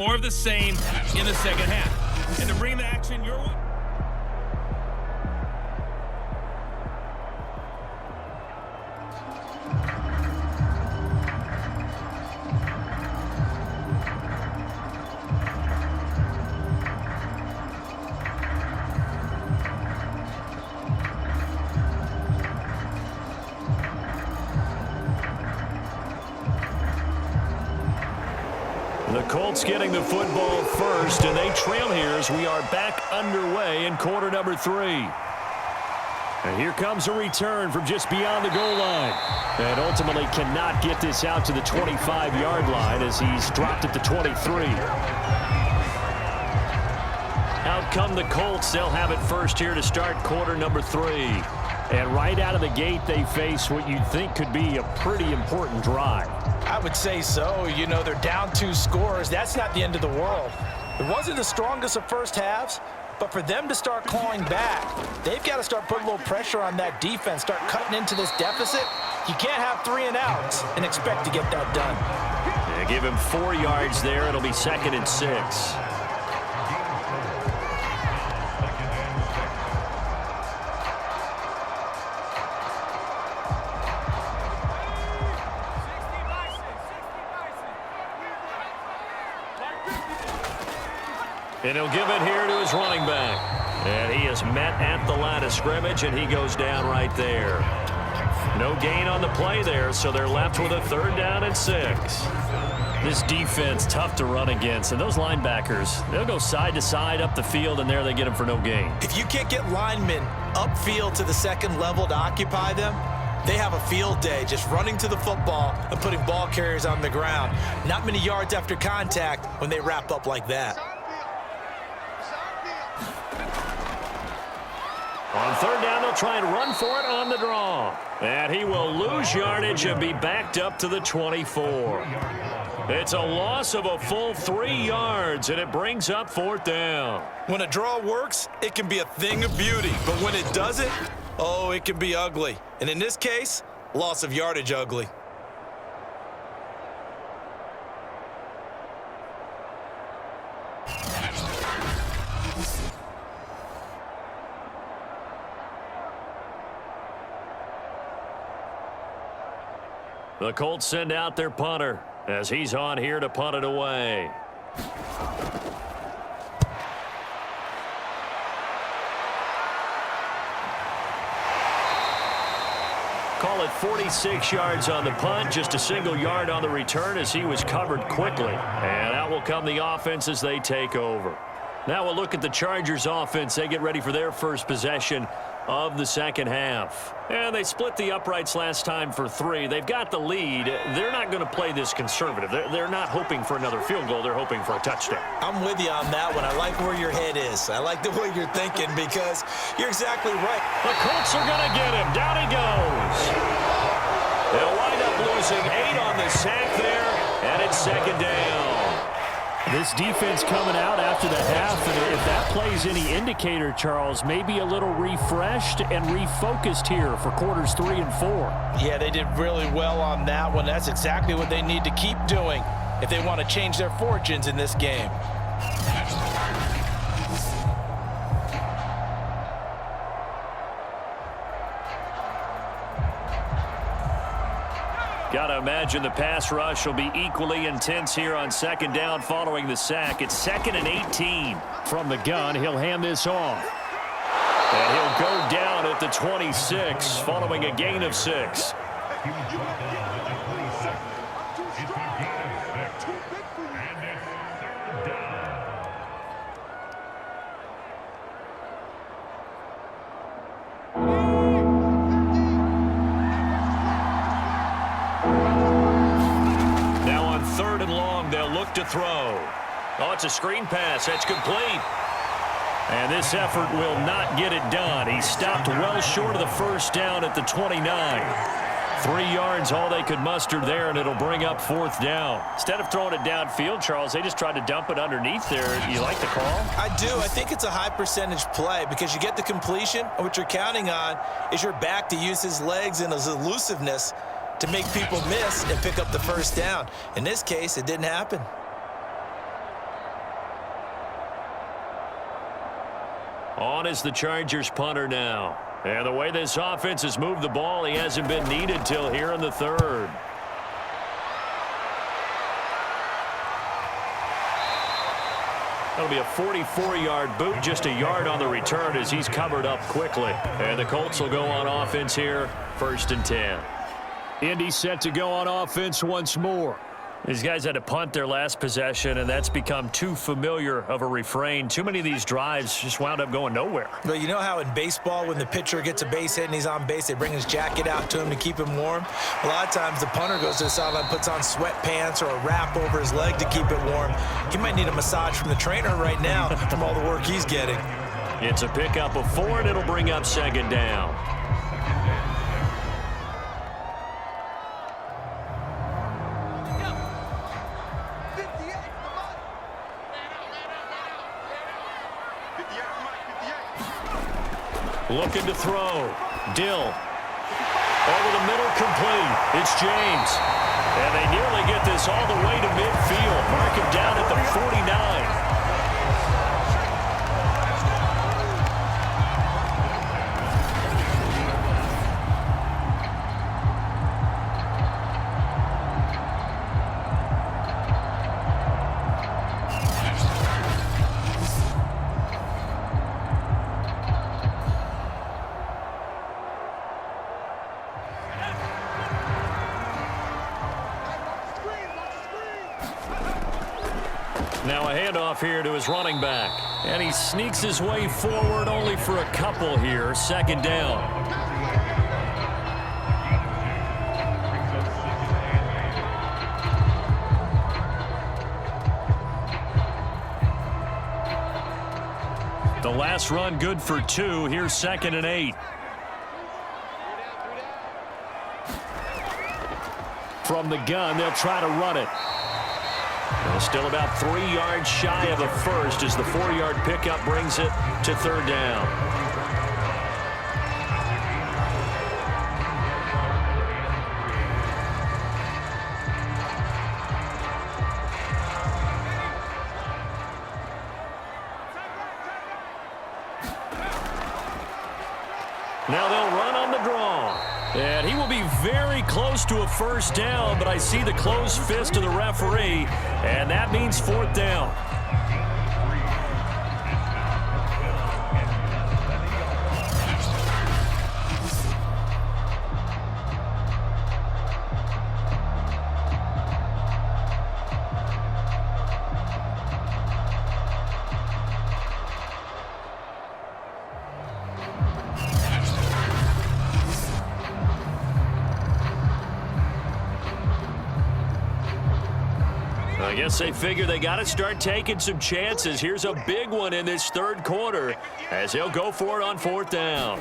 More of the same in the second half. And to bring the action your way. The Colts getting the football first, and they trail here as we are back underway in quarter number 3. And here comes a return from just beyond the goal line. And ultimately cannot get this out to the 25-yard line as he's dropped at the 23. Out come the Colts. They'll have it first here to start quarter number 3. And right out of the gate, they face what you'd think could be a pretty important drive. I would say so. You know, they're down 2 scores. That's not the end of the world. It wasn't the strongest of first halves, but for them to start clawing back, they've got to start putting a little pressure on that defense, start cutting into this deficit. You can't have 3 and outs and expect to get that done. Yeah, give him 4 yards there. It'll be 2nd and 6. And he'll give it here to his running back. And he is met at the line of scrimmage, and he goes down right there. No gain on the play there, so they're left with a 3rd down and 6. This defense, tough to run against. And those linebackers, they'll go side to side up the field, and there they get them for no gain. If you can't get linemen upfield to the 2nd level to occupy them, they have a field day just running to the football and putting ball carriers on the ground. Not many yards after contact when they wrap up like that. On 3rd down, they'll try and run for it on the draw. And he will lose yardage and be backed up to the 24. It's a loss of a full 3 yards, and it brings up 4th down. When a draw works, it can be a thing of beauty. But when it doesn't, oh, it can be ugly. And in this case, loss of yardage ugly. The Colts send out their punter as he's on here to punt it away. Call it 46 yards on the punt, just a single yard on the return as he was covered quickly. And out will come the offense as they take over. Now we'll look at the Chargers offense. They get ready for their first possession of the second half. And they split the uprights last time for 3. They've got the lead. They're not going to play this conservative. They're not hoping for another field goal. They're hoping for a touchdown. I'm with you on that one. I like where your head is. I like the way you're thinking because you're exactly right. The Colts are going to get him. Down he goes. They'll wind up losing 8 on the sack there, and it's 2nd down. This defense coming out after the half, and if that plays any indicator, Charles, maybe a little refreshed and refocused here for quarters 3 and 4. Yeah, they did really well on that one. That's exactly what they need to keep doing if they want to change their fortunes in this game. Got to imagine the pass rush will be equally intense here on 2nd down following the sack. It's 2nd and 18. From the gun, he'll hand this off. And he'll go down at the 26 following a gain of 6. To throw. Oh, it's a screen pass. That's complete. And this effort will not get it done. He stopped well short of the 1st down at the 29. 3 yards, all they could muster there, and it'll bring up 4th down. Instead of throwing it downfield, Charles, they just tried to dump it underneath there. You like the call? I do. I think it's a high percentage play because you get the completion, and what you're counting on is your back to use his legs and his elusiveness to make people miss and pick up the 1st down. In this case, it didn't happen. On is the Chargers punter now. And the way this offense has moved the ball, he hasn't been needed till here in the third. That'll be a 44-yard boot, just a yard on the return as he's covered up quickly. And the Colts will go on offense here, 1st and 10. Indy set to go on offense once more. These guys had to punt their last possession, and that's become too familiar of a refrain. Too many of these drives just wound up going nowhere. Well, you know how in baseball, when the pitcher gets a base hit and he's on base, they bring his jacket out to him to keep him warm? A lot of times the punter goes to the sideline, puts on sweatpants or a wrap over his leg to keep it warm. He might need a massage from the trainer right now from all the work he's getting. It's a pickup of 4, and it'll bring up 2nd down. Looking to throw. Dill. Over the middle, complete. It's James. And they nearly get this all the way to midfield. Mark him down at the 49. Now a handoff here to his running back. And he sneaks his way forward only for a couple here. 2nd down. The last run good for 2. Here's 2nd and 8. From the gun, they'll try to run it. Still about 3 yards shy of a first as the 4-yard pickup brings it to 3rd down. Now they'll run on the draw. And he will be very close to a 1st down, but I see the closed fist of the referee, and that means 4th down. I guess they figure they got to start taking some chances. Here's a big one in this 3rd quarter as he'll go for it on 4th down.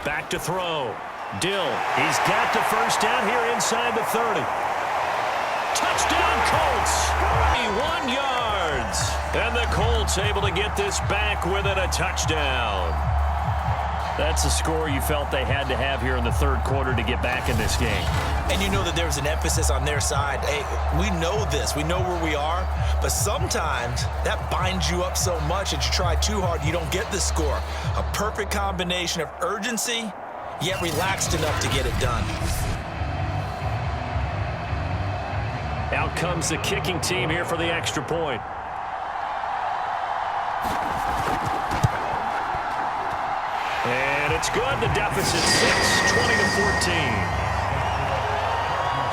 Back to throw. Dill. He's got the 1st down here inside the 30. Touchdown Colts. 1 yards. And the Colts able to get this back within a touchdown. That's the score you felt they had to have here in the 3rd quarter to get back in this game. And you know that there's an emphasis on their side. Hey, we know this. We know where we are. But sometimes that binds you up so much that you try too hard, you don't get the score. A perfect combination of urgency, yet relaxed enough to get it done. Out comes the kicking team here for the extra point. And it's good. The deficit 6, 20-14.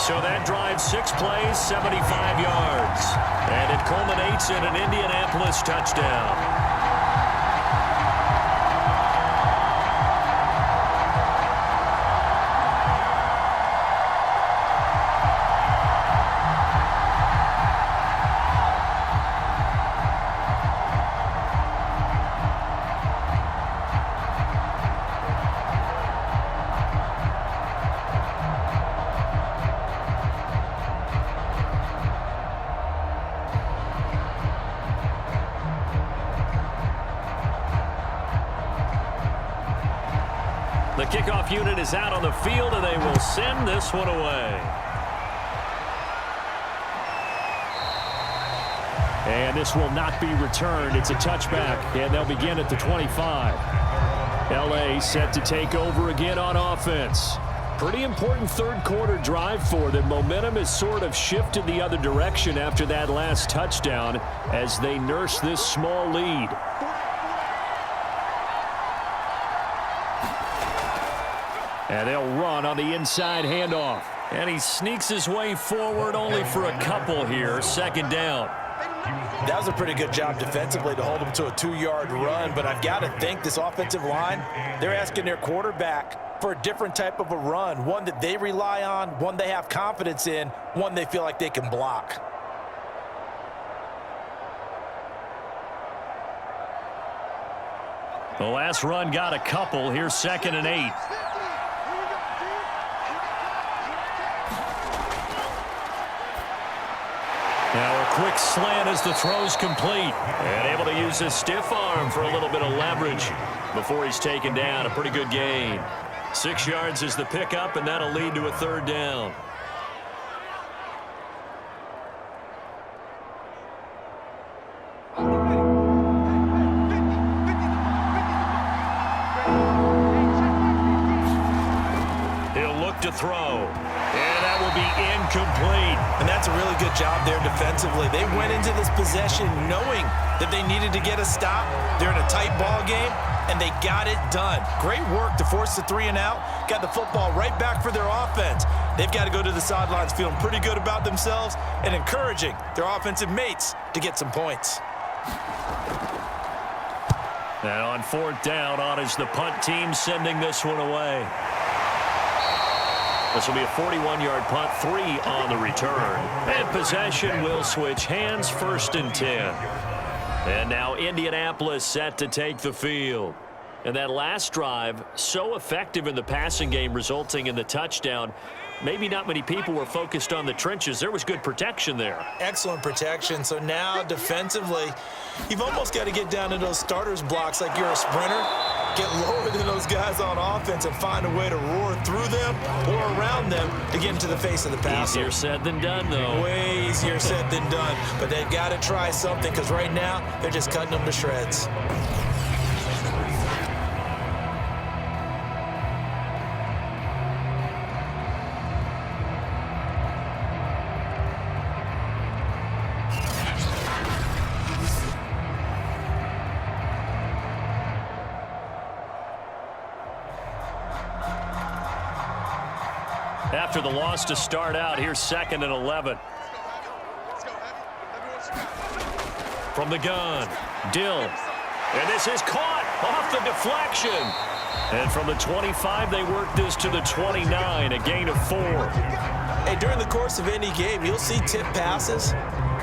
So that drives 6 plays, 75 yards. And it culminates in an Indianapolis touchdown. The kickoff unit is out on the field, and they will send this one away. And this will not be returned. It's a touchback, and they'll begin at the 25. L.A. set to take over again on offense. Pretty important third-quarter drive for them. Momentum has sort of shifted the other direction after that last touchdown as they nurse this small lead. And they'll run on the inside handoff. And he sneaks his way forward only for a couple here. Second down. That was a pretty good job defensively to hold him to a 2-yard run, but I've got to think this offensive line, they're asking their quarterback for a different type of a run, one that they rely on, one they have confidence in, one they feel like they can block. The last run got a couple. Here's 2nd and 8. Now a quick slant as the throw's complete. And able to use his stiff arm for a little bit of leverage before he's taken down. A pretty good gain. 6 yards is the pickup, and that'll lead to a 3rd down. He'll look to throw. And that will be incomplete. And that's a really good job there defensively. They went into this possession knowing that they needed to get a stop. They're in a tight ball game, and they got it done. Great work to force the 3 and out. Got the football right back for their offense. They've got to go to the sidelines feeling pretty good about themselves and encouraging their offensive mates to get some points. And on 4th down, on is the punt team sending this one away. This will be a 41-yard punt, 3 on the return. And possession will switch hands, 1st and 10. And now Indianapolis set to take the field. And that last drive, so effective in the passing game, resulting in the touchdown. Maybe not many people were focused on the trenches. There was good protection there. Excellent protection. So now defensively, you've almost got to get down to those starters blocks like you're a sprinter. Get lower than those guys on offense and find a way to roar through them or around them to get into the face of the passer. Easier said than done, though. Way easier said than done. But they've got to try something because right now they're just cutting them to shreds. After the loss to start out, here's 2nd and 11. From the gun, Dill. And this is caught off the deflection. And from the 25, they work this to the 29, a gain of 4. Hey, during the course of any game, you'll see tip passes.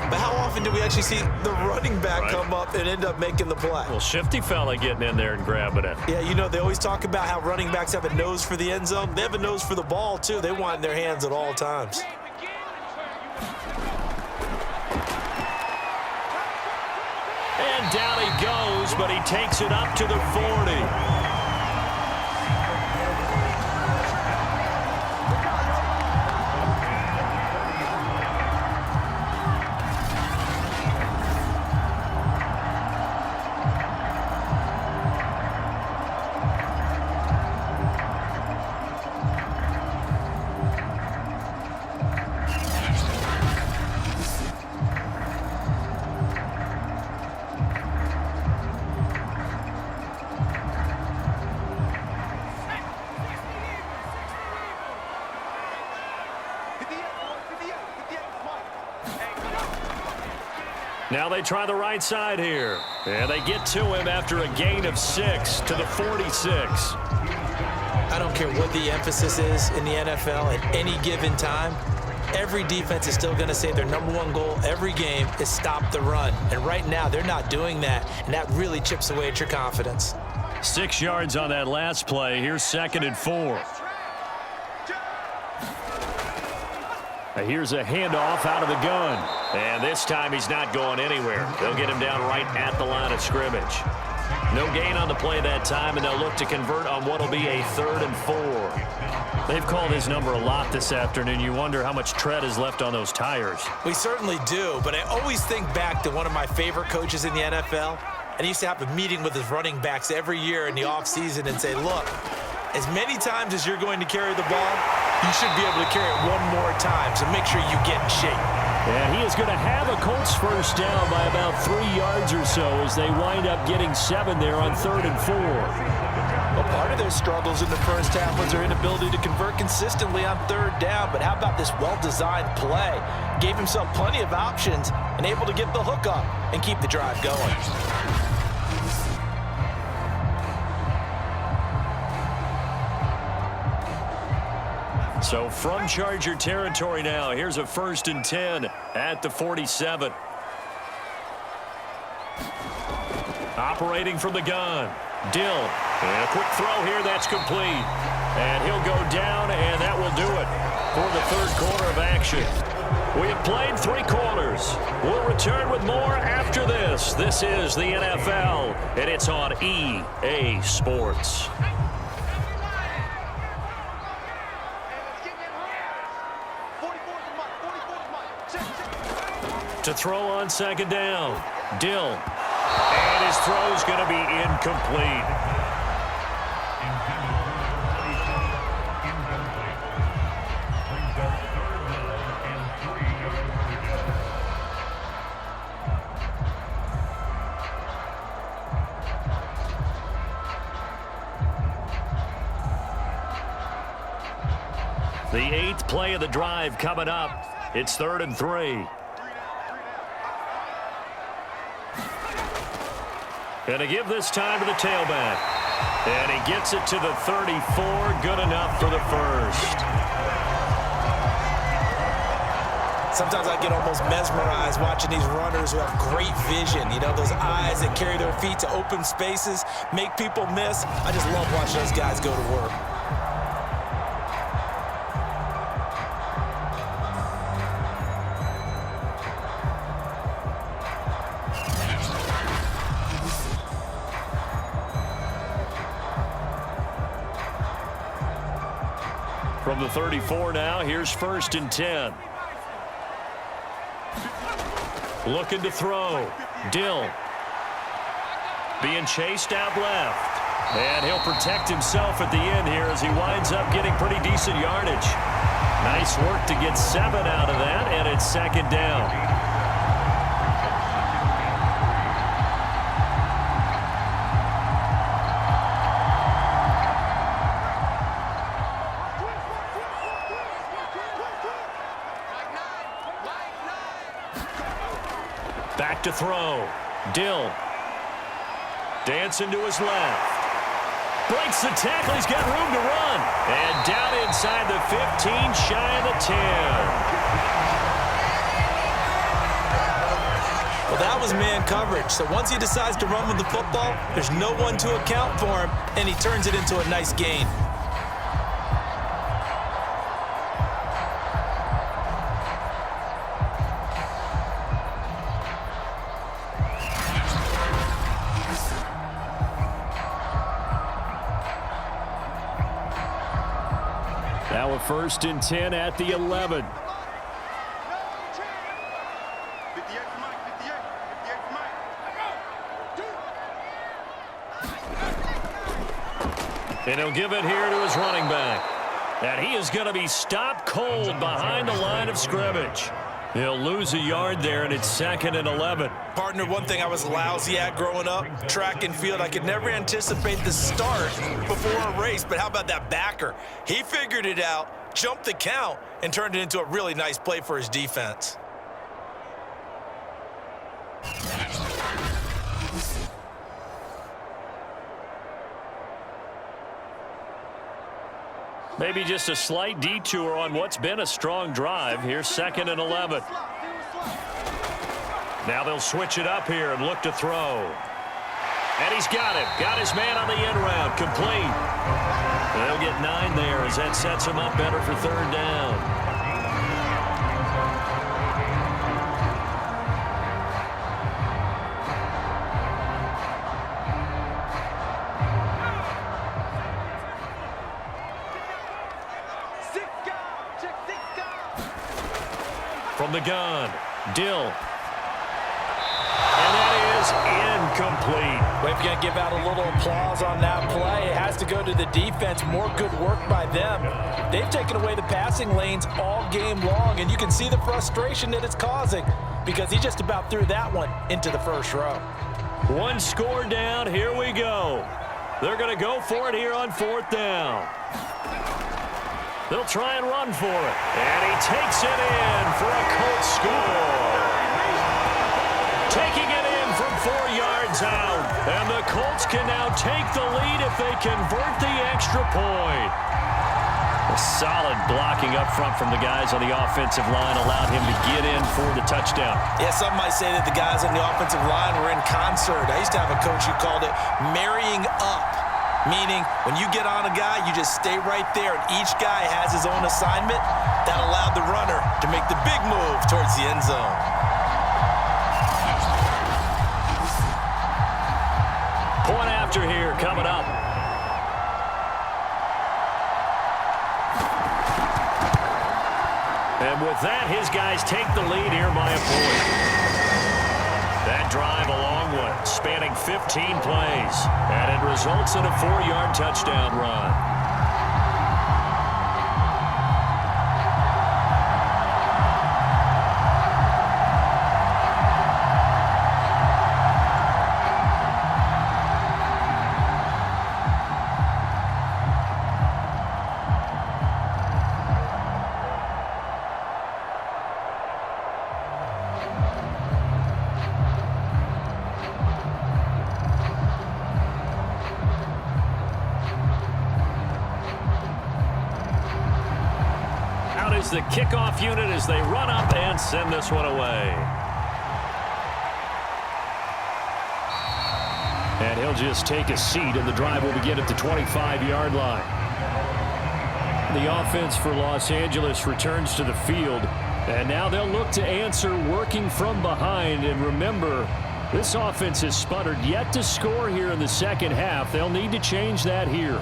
But how often do we actually see the running back come up and end up making the play? Well, shifty fella getting in there and grabbing it. Yeah, you know, they always talk about how running backs have a nose for the end zone. They have a nose for the ball, too. They want it in their hands at all times. And down he goes, but he takes it up to the 40. Now they try the right side here. And they get to him after a gain of 6 to the 46. I don't care what the emphasis is in the NFL at any given time. Every defense is still going to say their #1 goal every game is stop the run. And right now, they're not doing that. And that really chips away at your confidence. 6 yards on that last play. Here's 2nd and 4. Here's a handoff out of the gun. And this time he's not going anywhere. They'll get him down right at the line of scrimmage. No gain on the play that time, and they'll look to convert on what will be a 3rd and 4. They've called his number a lot this afternoon. You wonder how much tread is left on those tires. We certainly do, but I always think back to one of my favorite coaches in the NFL, and he used to have a meeting with his running backs every year in the offseason and say, look, as many times as you're going to carry the ball, you should be able to carry it one more time, so make sure you get in shape. And he is going to have a Colts first down by about 3 yards or so as they wind up getting 7 there on 3rd and 4. Well, part of their struggles in the first half was their inability to convert consistently on 3rd down, but how about this well-designed play? Gave himself plenty of options and able to get the hook up and keep the drive going. So from Charger territory now, here's a 1st and 10 at the 47. Operating from the gun, Dill. And a quick throw here, that's complete. And he'll go down, and that will do it for the 3rd quarter of action. We have played 3 quarters. We'll return with more after this. This is the NFL, and it's on EA Sports. To throw on 2nd down, Dill. And his throw's going to be incomplete. The 8th play of the drive coming up. It's 3rd and 3. And to give this time to the tailback. And he gets it to the 34. Good enough for the 1st. Sometimes I get almost mesmerized watching these runners who have great vision. You know, those eyes that carry their feet to open spaces, make people miss. I just love watching those guys go to work. From the 34 now, here's 1st and 10. Looking to throw. Dill. Being chased out left. And he'll protect himself at the end here as he winds up getting pretty decent yardage. Nice work to get 7 out of that, and it's 2nd down. Back to throw. Dill. Dancing to his left. Breaks the tackle. He's got room to run. And down inside the 15, shy of the 10. Well, that was man coverage. So once he decides to run with the football, there's no one to account for him, and he turns it into a nice gain. Now a 1st and 10 at the 11. And he'll give it here to his running back. And he is going to be stopped cold behind the line of scrimmage. He'll lose a yard there, and it's 2nd and 11. Partner, one thing I was lousy at growing up, track and field. I could never anticipate the start before a race, but how about that backer? He figured it out, jumped the count, and turned it into a really nice play for his defense. Maybe just a slight detour on what's been a strong drive. Here's 2nd and 11. Now they'll switch it up here and look to throw. And he's got him. Got his man on the end route. Complete. They'll get 9 there as that sets him up better for 3rd down. the gun. Dill. And that is incomplete. Well, if you're going to give out a little applause on that play, it has to go to the defense. More good work by them. They've taken away the passing lanes all game long, and you can see the frustration that it's causing because he just about threw that one into the first row. One score down. Here we go. They're going to go for it here on 4th down. They'll try and run for it. And he takes it in for a Colts score. Taking it in from 4 yards out. And the Colts can now take the lead if they convert the extra point. A solid blocking up front from the guys on the offensive line allowed him to get in for the touchdown. Yeah, some might say that the guys on the offensive line were in concert. I used to have a coach who called it marrying up, meaning when you get on a guy, you just stay right there, and each guy has his own assignment. That allowed the runner to make the big move towards the end zone. Point after here coming up. And with that, his guys take the lead here by a point. That drive a long one, spanning 15 plays. And it results in a 4-yard touchdown run. The kickoff unit as they run up and send this one away. And he'll just take a seat, and the drive will begin at the 25-yard line. The offense for Los Angeles returns to the field, and now they'll look to answer working from behind. And remember, this offense has sputtered yet to score here in the second half. They'll need to change that here.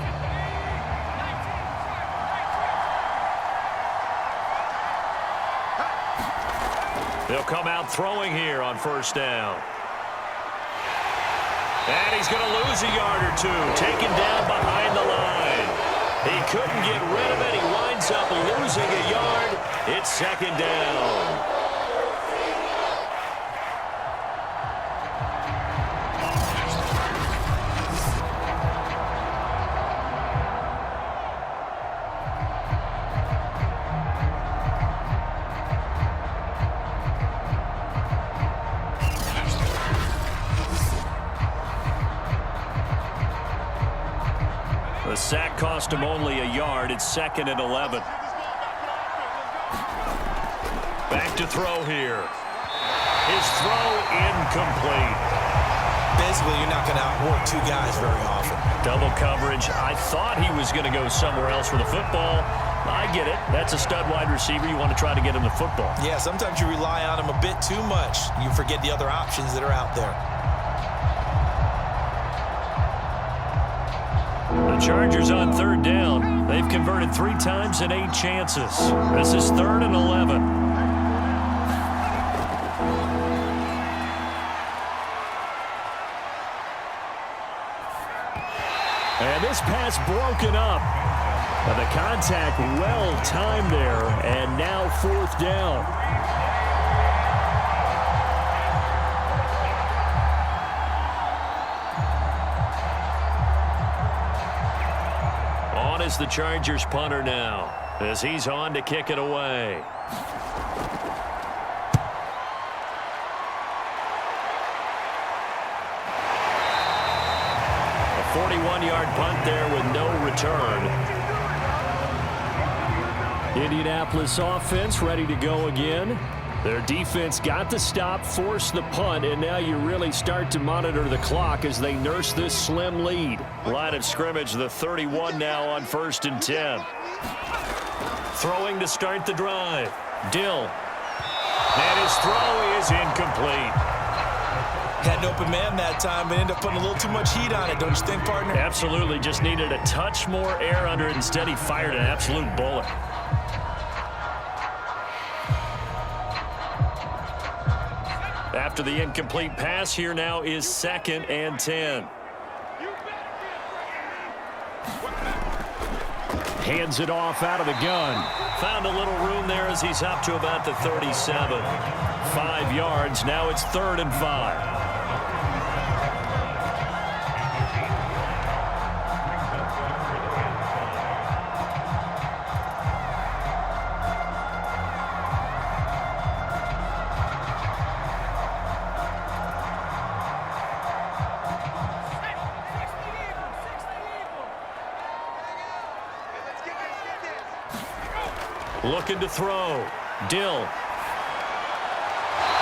They'll come out throwing here on 1st down. And he's going to lose a yard or two, taken down behind the line. He couldn't get rid of it. He winds up losing a yard. It's 2nd down. The sack cost him only a yard. It's 2nd and 11. Back to throw here. His throw incomplete. Basically, you're not going to outwork 2 guys very often. Double coverage. I thought he was going to go somewhere else with the football. I get it. That's a stud wide receiver. You want to try to get him the football. Yeah, sometimes you rely on him a bit too much. You forget the other options that are out there. The Chargers on 3rd down. They've converted 3 times in 8 chances. This is 3rd and 11. And this pass broken up. And the contact well timed there. And now 4th down. Is the Chargers punter now as he's on to kick it away. A 41-yard punt there with no return. Indianapolis offense ready to go again. Their defense got the stop, forced the punt, and now you really start to monitor the clock as they nurse this slim lead. Line of scrimmage, the 31 now on 1st and 10. Throwing to start the drive. Dill. And his throw is incomplete. Had an open man that time, but ended up putting a little too much heat on it, don't you think, partner? Absolutely. Just needed a touch more air under it. Instead, he fired an absolute bullet. After the incomplete pass, here now is 2nd and 10. Hands it off out of the gun. Found a little room there as he's up to about the 37. 5 yards. Now it's 3rd and 5. Looking to throw. Dill.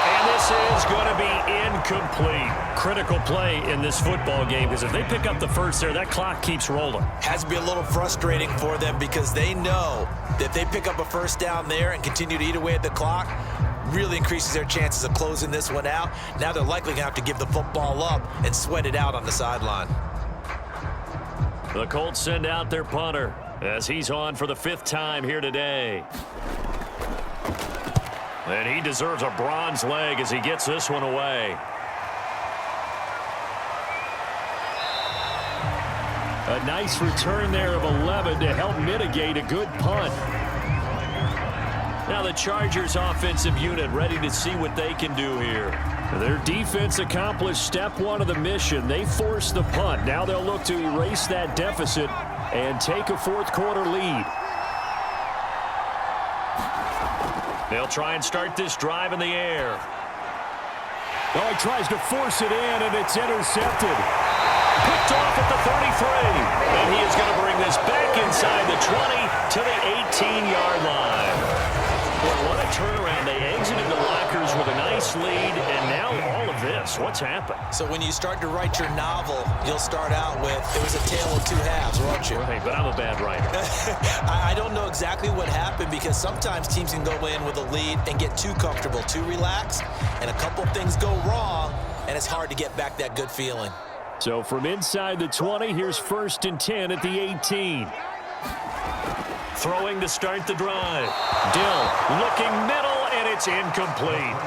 And this is going to be incomplete. Critical play in this football game because if they pick up the first there, that clock keeps rolling. Has to be a little frustrating for them because they know that if they pick up a first down there and continue to eat away at the clock, really increases their chances of closing this one out. Now they're likely going to have to give the football up and sweat it out on the sideline. The Colts send out their punter as he's on for the 5th time here today. And he deserves a bronze leg as he gets this one away. A nice return there of 11 to help mitigate a good punt. Now the Chargers offensive unit ready to see what they can do here. Their defense accomplished step 1 of the mission. They forced the punt. Now they'll look to erase that deficit and take a 4th quarter lead. They'll try and start this drive in the air. Oh, he tries to force it in, and it's intercepted. Picked off at the 33. And he is going to bring this back inside the 20 to the 18-yard line. Well, what a turnaround. They exited the lockers with a nice lead, and now all of this. What's happened? So when you start to write your novel, you'll start out with, it was a tale of 2 halves, won't you? Right, but I'm a bad writer. I don't know exactly what happened because sometimes teams can go in with a lead and get too comfortable, too relaxed, and a couple things go wrong, and it's hard to get back that good feeling. So from inside the 20, here's 1st and 10 at the 18. Throwing to start the drive. Dill looking middle, and it's incomplete.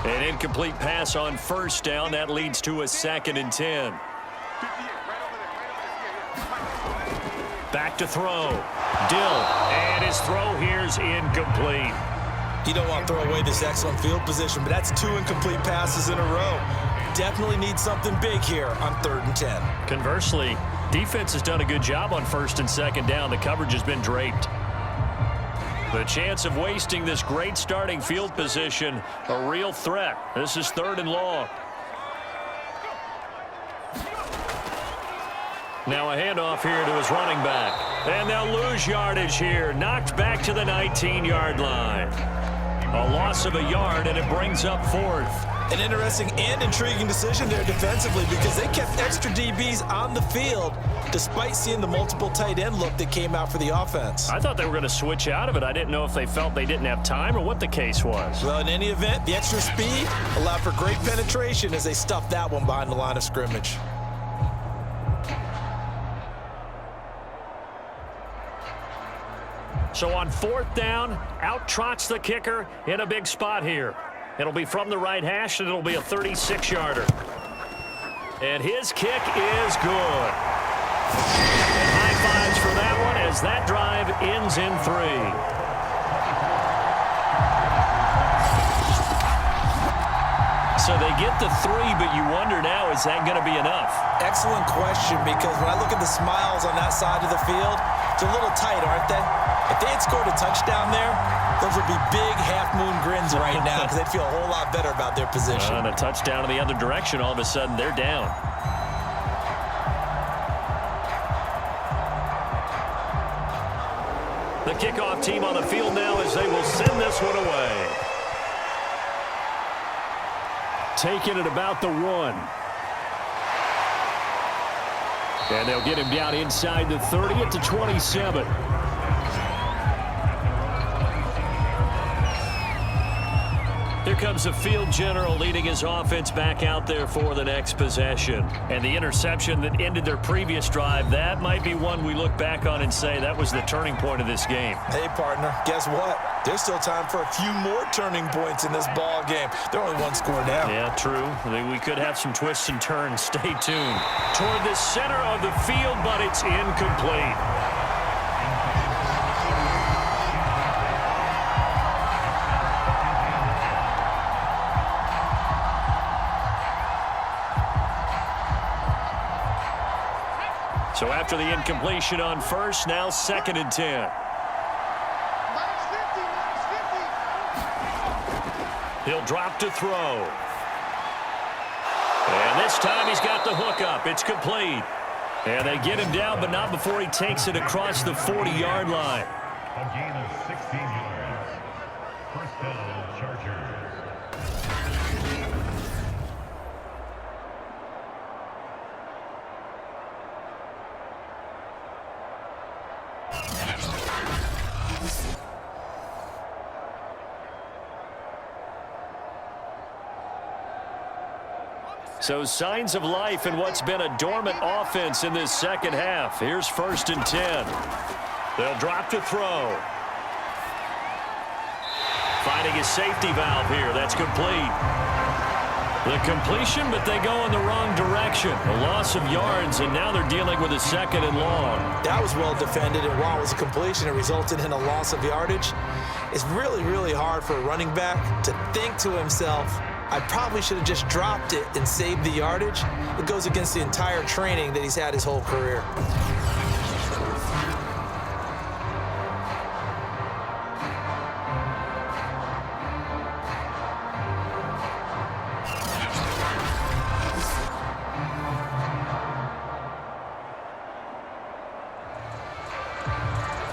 An incomplete pass on 1st down. That leads to a 2nd and 10. Back to throw. Dill. And his throw here's incomplete. You don't want to throw away this excellent field position, but that's 2 incomplete passes in a row. Definitely need something big here on 3rd and 10. Conversely, defense has done a good job on 1st and 2nd down. The coverage has been draped. The chance of wasting this great starting field position, a real threat. This is 3rd and long. Now a handoff here to his running back. And they'll lose yardage here. Knocked back to the 19-yard line. A loss of a yard, and it brings up 4th. An interesting and intriguing decision there defensively because they kept extra DBs on the field despite seeing the multiple tight end look that came out for the offense. I thought they were going to switch out of it. I didn't know if they felt they didn't have time or what the case was. Well, in any event, the extra speed allowed for great penetration as they stuffed that one behind the line of scrimmage. So on 4th down, out trots the kicker in a big spot here. It'll be from the right hash, and it'll be a 36-yarder. And his kick is good. And high fives for that one as that drive ends in 3. So they get the 3, but you wonder now, is that going to be enough? Excellent question, because when I look at the smiles on that side of the field, they're a little tight, aren't they? If they had scored a touchdown there, those would be big half-moon grins right now because they'd feel a whole lot better about their position. And a touchdown in the other direction, all of a sudden they're down. The kickoff team on the field now as they will send this one away. Taking it about the 1. And they'll get him down inside the 30 at the 27. comes the field general leading his offense back out there for the next possession. And the interception that ended their previous drive, that might be one we look back on and say that was the turning point of this game. Hey, partner, guess what? There's still time for a few more turning points in this ball game. They're only one score down. Yeah, true. We could have some twists and turns. Stay tuned. Toward the center of the field, but it's incomplete. So after the incompletion on first, now 2nd and 10. He'll drop to throw. And this time he's got the hook up. It's complete. And they get him down, but not before he takes it across the 40-yard line. A gain of 16 yards. First down, Chargers. So signs of life in what's been a dormant offense in this second half. Here's 1st and 10. They'll drop to throw. Finding his safety valve here. That's complete. The completion, but they go in the wrong direction. A loss of yards, and now they're dealing with a 2nd and long. That was well defended, and while it was a completion, it resulted in a loss of yardage. It's really, really hard for a running back to think to himself, I probably should have just dropped it and saved the yardage. It goes against the entire training that he's had his whole career.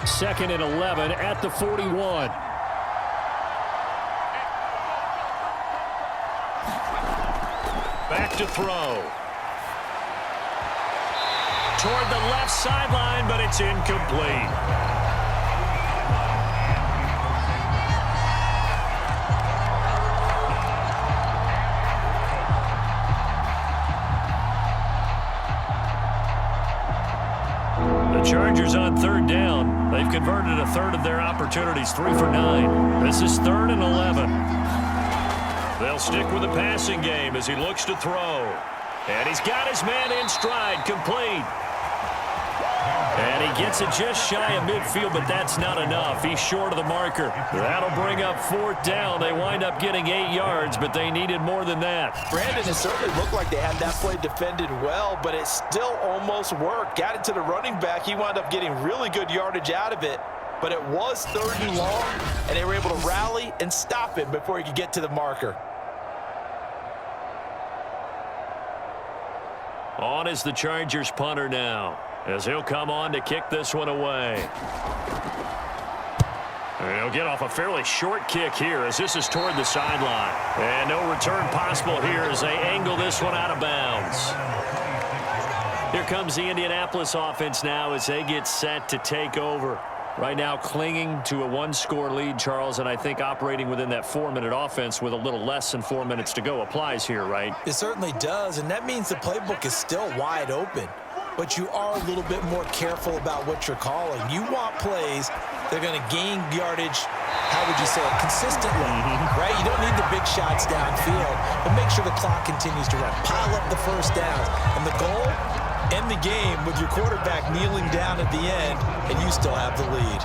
Second and 11 at the 41. Back to throw. Toward the left sideline, but it's incomplete. The Chargers on 3rd down. They've converted a third of their opportunities, 3 for 9. This is 3rd and 11. They'll stick with the passing game as he looks to throw. And he's got his man in stride, complete. And he gets it just shy of midfield, but that's not enough. He's short of the marker. That'll bring up 4th down. They wind up getting 8 yards, but they needed more than that. Brandon, it certainly looked like they had that play defended well, but it still almost worked. Got it to the running back. He wound up getting really good yardage out of it, but it was 3rd and long, and they were able to rally and stop him before he could get to the marker. On is the Chargers punter now, as he'll come on to kick this one away. And he'll get off a fairly short kick here as this is toward the sideline. And no return possible here as they angle this one out of bounds. Here comes the Indianapolis offense now as they get set to take over. Right now clinging to a 1-score lead, Charles, and I think operating within that 4-minute offense with a little less than 4 minutes to go applies here, right? It certainly does, and that means the playbook is still wide open. But you are a little bit more careful about what you're calling. You want plays that are going to gain yardage, how would you say it, consistently, right? You don't need the big shots downfield, but make sure the clock continues to run. Pile up the first downs, and the goal, end the game with your quarterback kneeling down at the end, and you still have the lead.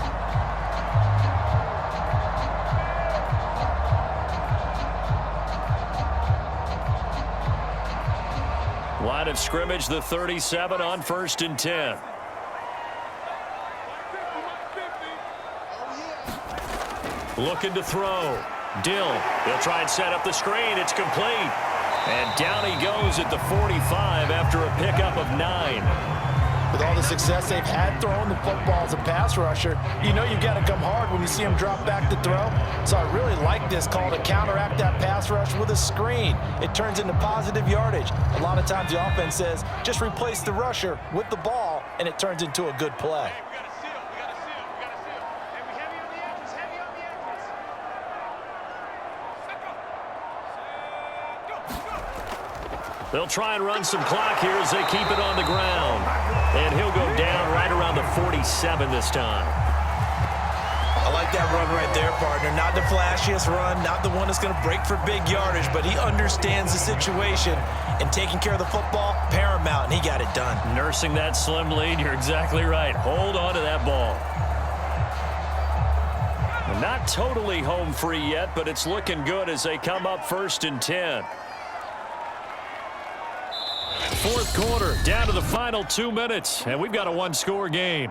Line of scrimmage, the 37 on 1st and 10. Looking to throw. Dill. He'll try and set up the screen. It's complete. And down he goes at the 45 after a pickup of 9. With all the success they've had throwing the football as a pass rusher, you know you've got to come hard when you see him drop back to throw. So I really like this call to counteract that pass rush with a screen. It turns into positive yardage. A lot of times the offense says, just replace the rusher with the ball, and it turns into a good play. They'll try and run some clock here as they keep it on the ground. And he'll go down right around the 47 this time. I like that run right there, partner. Not the flashiest run, not the one that's going to break for big yardage, but he understands the situation, and taking care of the football, paramount, and he got it done. Nursing that slim lead, you're exactly right. Hold on to that ball. Not totally home free yet, but it's looking good as they come up 1st and 10. Fourth quarter, down to the final 2 minutes, and we've got a one-score game.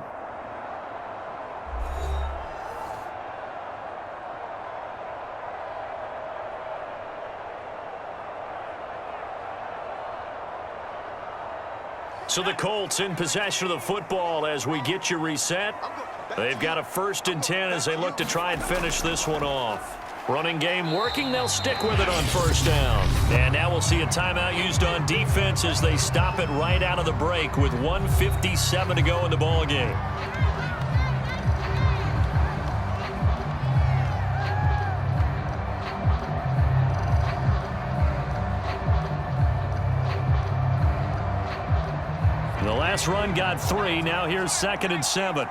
So the Colts in possession of the football as we get you reset. They've got a 1st and 10 as they look to try and finish this one off. Running game working. They'll stick with it on 1st down. And now we'll see a timeout used on defense as they stop it right out of the break with 1:57 to go in the ball game. The last run got 3. Now here's 2nd and 7.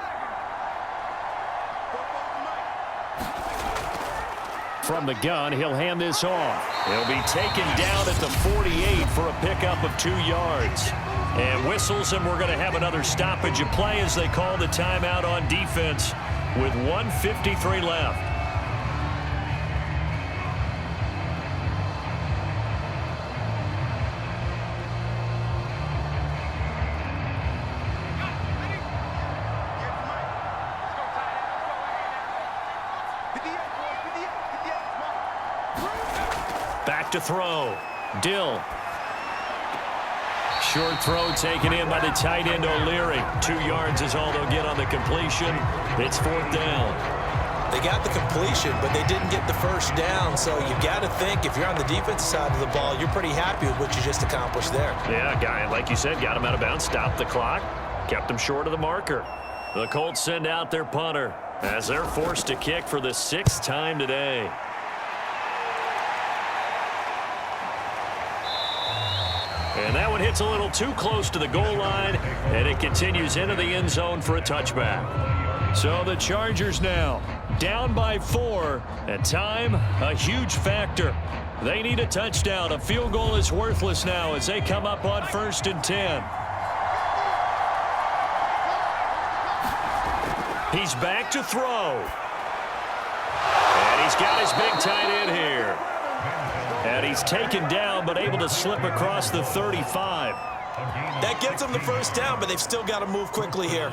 From the gun, he'll hand this off. He'll be taken down at the 48 for a pickup of 2 yards. And whistles, and we're going to have another stoppage of play as they call the timeout on defense with 1:53 left. Back to throw. Dill. Short throw taken in by the tight end O'Leary. 2 yards is all they'll get on the completion. It's 4th down. They got the completion, but they didn't get the 1st down. So you got to think if you're on the defensive side of the ball, you're pretty happy with what you just accomplished there. Yeah, guy, like you said, got him out of bounds, stopped the clock, kept him short of the marker. The Colts send out their punter as they're forced to kick for the 6th time today. And that one hits a little too close to the goal line, and it continues into the end zone for a touchback. So the Chargers now down by 4, and time a huge factor. They need a touchdown. A field goal is worthless now as they come up on 1st and 10. He's back to throw. And he's got his big tight end here. And he's taken down but able to slip across the 35. That gets them the 1st down, but they've still got to move quickly here.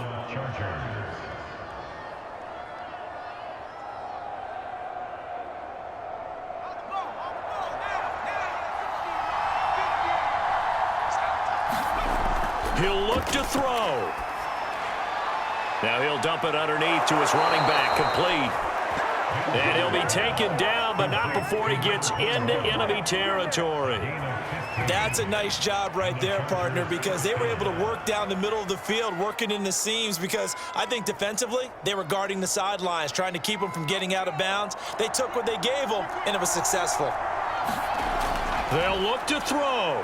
He'll look to throw. Now he'll dump it underneath to his running back, complete. And he'll be taken down, but not before he gets into enemy territory. That's a nice job right there, partner, because they were able to work down the middle of the field, working in the seams, because I think defensively, they were guarding the sidelines, trying to keep them from getting out of bounds. They took what they gave them, and it was successful. They'll look to throw.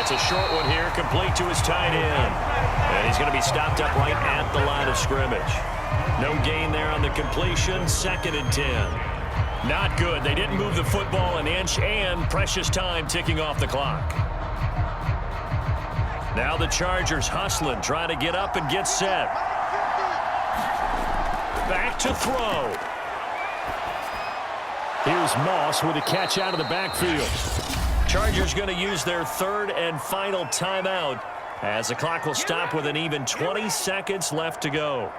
It's a short one here, complete to his tight end. And he's going to be stopped up right at the line of scrimmage. No gain there on the completion, 2nd and 10. Not good. They didn't move the football an inch, and precious time ticking off the clock. Now the Chargers hustling, trying to get up and get set. Back to throw. Here's Moss with a catch out of the backfield. Chargers going to use their 3rd and final timeout as the clock will stop with an even 20 seconds left to go.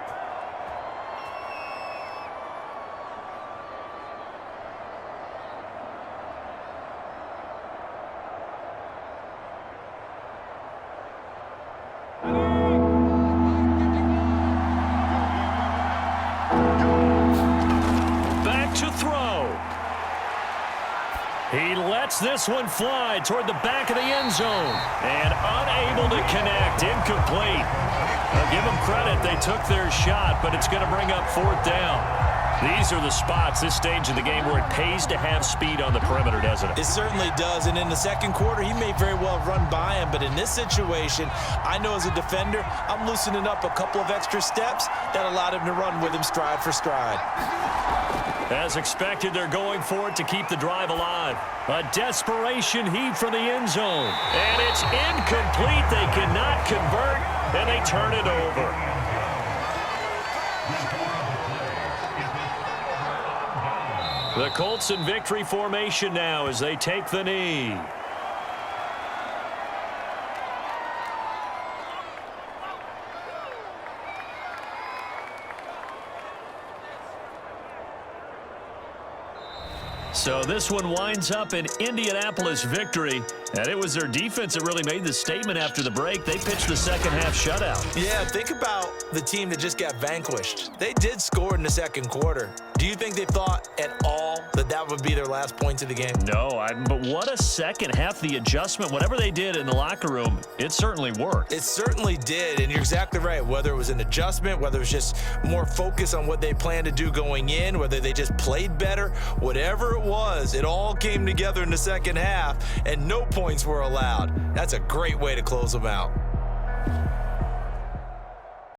Back to throw. He lets this one fly toward the back of the end zone and unable to connect. Incomplete. I'll give them credit. They took their shot, but it's going to bring up 4th down. These are the spots, this stage of the game, where it pays to have speed on the perimeter, doesn't it? It certainly does, and in the second quarter, he may very well run by him, but in this situation, I know as a defender, I'm loosening up a couple of extra steps that allowed him to run with him stride for stride. As expected, they're going for it to keep the drive alive. A desperation heave for the end zone. And it's incomplete. They cannot convert, and they turn it over. The Colts in victory formation now as they take the knee. So this one winds up an Indianapolis victory, and it was their defense that really made the statement after the break. They pitched the second half shutout. Yeah, think about the team that just got vanquished. They did score in the second quarter. Do you think they thought at all that that would be their last points of the game? No, but what a second half. The adjustment, whatever they did in the locker room, it certainly worked. It certainly did, and you're exactly right. Whether it was an adjustment, whether it was just more focus on what they planned to do going in, whether they just played better, whatever it was, it all came together in the second half, and no points were allowed. That's a great way to close them out.